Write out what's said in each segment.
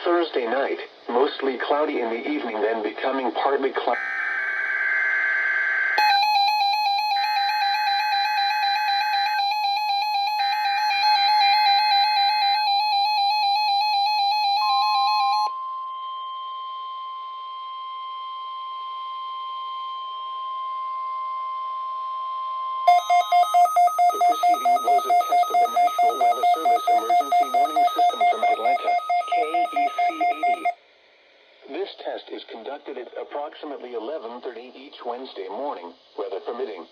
Thursday night, mostly cloudy in the evening, then becoming partly cloudy. The preceding was a test of the National Weather Service Emergency Warning System from Atlanta, KEC-80. This test is conducted at approximately 11:30 each Wednesday morning, weather permitting.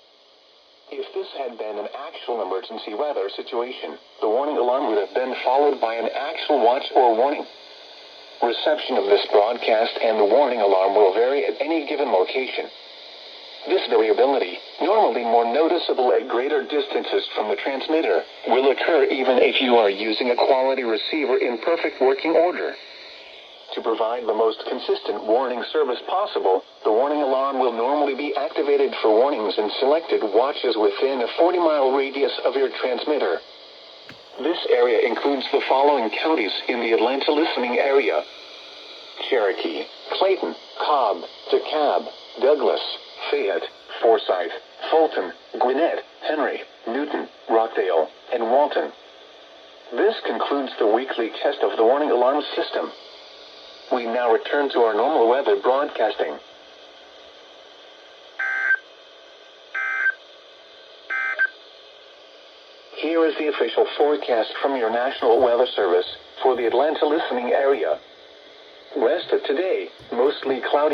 If this had been an actual emergency weather situation, the warning alarm would have been followed by an actual watch or warning. Reception of this broadcast and the warning alarm will vary at any given location. This variability, normally more noticeable at greater distances from the transmitter, will occur even if you are using a quality receiver in perfect working order. To provide the most consistent warning service possible, the warning alarm will normally be activated for warnings in selected watches within a 40-mile radius of your transmitter. This area includes the following counties in the Atlanta listening area: Cherokee, Clayton, Cobb, DeKalb, Douglas, Fayette, Forsyth, Fulton, Gwinnett, Henry, Newton, Rockdale, and Walton. This concludes the weekly test of the warning alarm system. We now return to our normal weather broadcasting. Here is the official forecast from your National Weather Service for the Atlanta listening area. Rest of today, mostly cloudy.